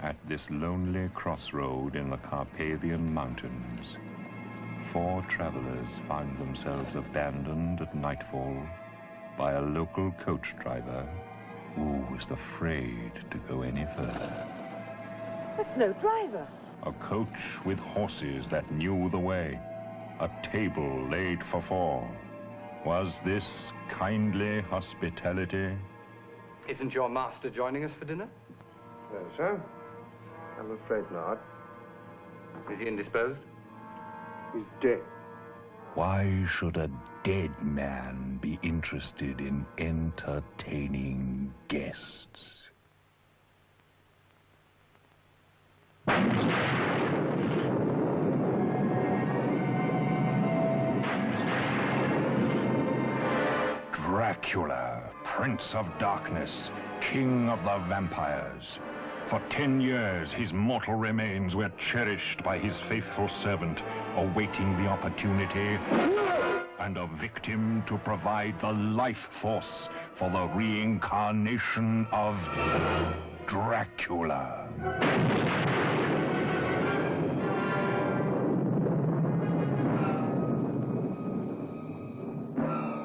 At this lonely crossroad in the Carpathian Mountains, 4 travelers find themselves abandoned at nightfall by a local coach driver who was afraid to go any further. There's no driver. A coach with horses that knew the way, a table laid for 4. Was this kindly hospitality? Isn't your master joining us for dinner? No, sir. I'm afraid not. Is he indisposed? He's dead. Why should a dead man be interested in entertaining guests? Dracula, Prince of Darkness, King of the Vampires. For 10 years, his mortal remains were cherished by his faithful servant, awaiting the opportunity and a victim to provide the life force for the reincarnation of Dracula.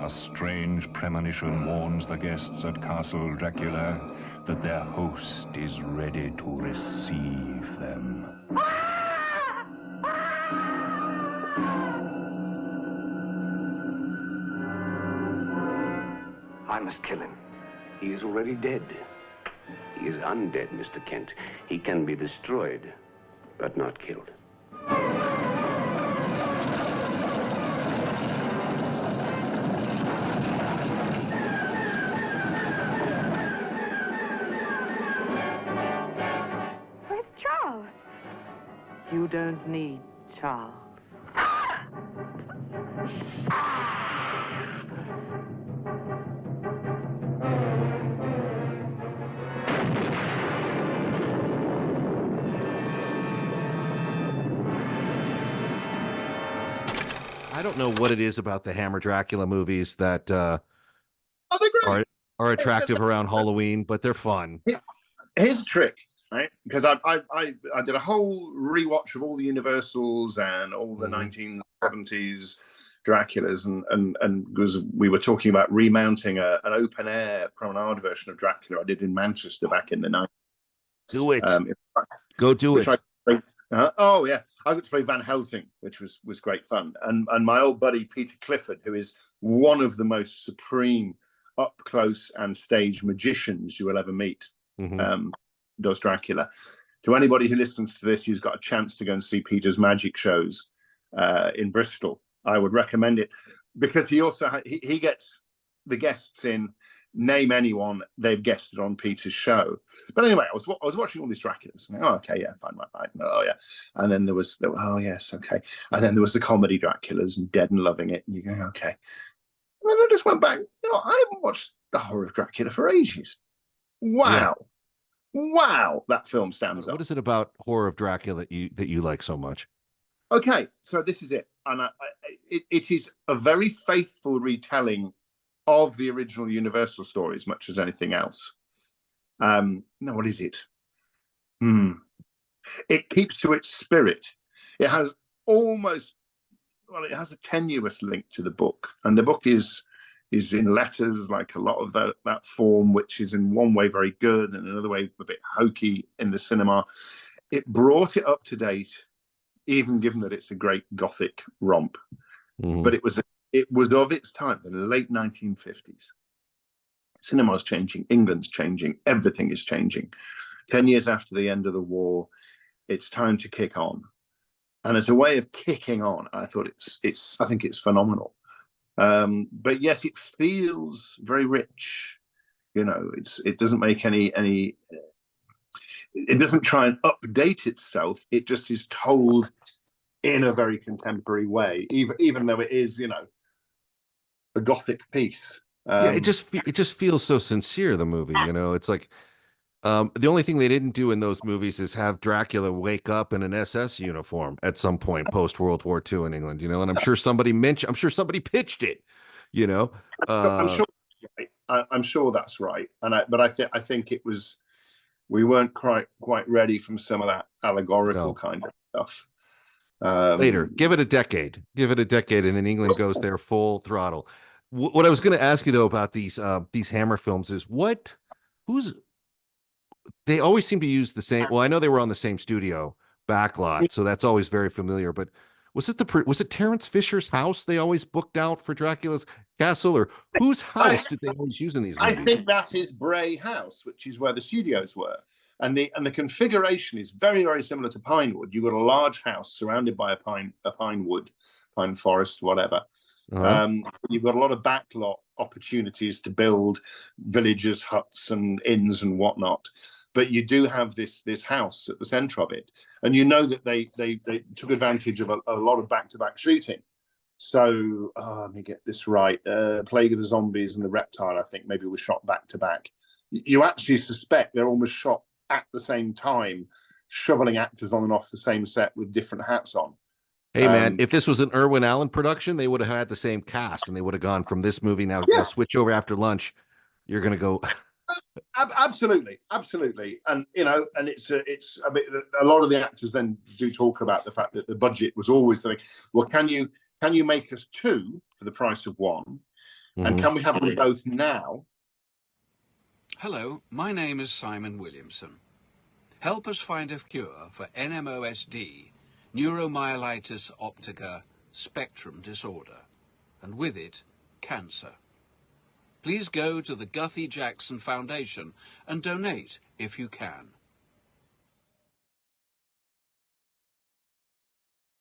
A strange premonition warns the guests at Castle Dracula that their host is ready to receive them. I must kill him. He is already dead. He is undead, Mr. Kent. He can be destroyed, but not killed. Where's Charles? You don't need Charles. I don't know what it is about the Hammer Dracula movies that Oh, they're great. are attractive around Halloween, but they're fun. Here's a trick, right? Because I did a whole rewatch of all the Universals and all the 1970s Draculas, and because we were talking about remounting an open air promenade version of Dracula I did in Manchester back in the 90s. Do it. Go do it. Oh yeah, I got to play Van Helsing, which was great fun, and my old buddy Peter Clifford, who is one of the most supreme up close and stage magicians you will ever meet, does Dracula. To anybody who listens to this who's got a chance to go and see Peter's magic shows in Bristol, I would recommend it, because he also he gets the guests in. Name anyone they've guested on Peter's show. But anyway, I was watching all these Draculas. Oh, okay, yeah, fine, right. Oh, yeah. And then there was, oh, yes, okay. And then there was the comedy Draculas and Dead and Loving It. And you go, okay. And then I just went back, I haven't watched the horror of Dracula for ages. Wow. Yeah. Wow, that film stands up. What is it about horror of Dracula that you like so much? Okay, so this is it. And it is a very faithful retelling of the original Universal stories, much as anything else. No, what is it? It keeps to its spirit. It has it has a tenuous link to the book, and the book is in letters, like a lot of that form, which is in one way very good and another way a bit hokey in the cinema. It brought it up to date, even given that it's a great Gothic romp. But it was of its time, the late 1950s. Cinema's changing, England's changing, everything is changing. 10 years after the end of the war, it's time to kick on. And as a way of kicking on, I thought I think it's phenomenal. But yet it feels very rich. It doesn't make any it doesn't try and update itself. It just is told in a very contemporary way, even though it is, a Gothic piece. It just feels so sincere, the movie. It's like the only thing they didn't do in those movies is have Dracula wake up in an SS uniform at some point post World War II in England. And I'm sure somebody pitched it. I'm sure that's right. I'm sure that's right. But I think it was We weren't quite ready from some of that allegorical kind of stuff. Later, give it a decade, and then England goes there full throttle. What I was going to ask you though about these Hammer films is they always seem to use the same. Well, I know they were on the same studio backlot, so that's always very familiar. But was it Terence Fisher's house they always booked out for Dracula's castle, or whose house did they always use in these movies? I think that is Bray House, which is where the studios were. And the configuration is very, very similar to Pinewood. You've got a large house surrounded by a pine forest, whatever. You've got a lot of backlot opportunities to build villages, huts, and inns and whatnot. But you do have this house at the centre of it, and you know that they took advantage of a lot of back-to-back shooting. So let me get this right: Plague of the Zombies and the Reptile, I think, maybe was shot back-to-back. You actually suspect they're almost shot at the same time, shoveling actors on and off the same set with different hats on. Hey man, if this was an Irwin Allen production, they would have had the same cast, and they would have gone from this movie now. Yeah. Switch over after lunch. You're gonna go. Absolutely, and and it's I mean, a lot of the actors then do talk about the fact that the budget was always the thing. Well, can you make us two for the price of one, and can we have them both now? Hello, my name is Simon Williamson. Help us find a cure for NMOSD, neuromyelitis optica spectrum disorder, and with it, cancer. Please go to the Guthrie Jackson Foundation and donate if you can.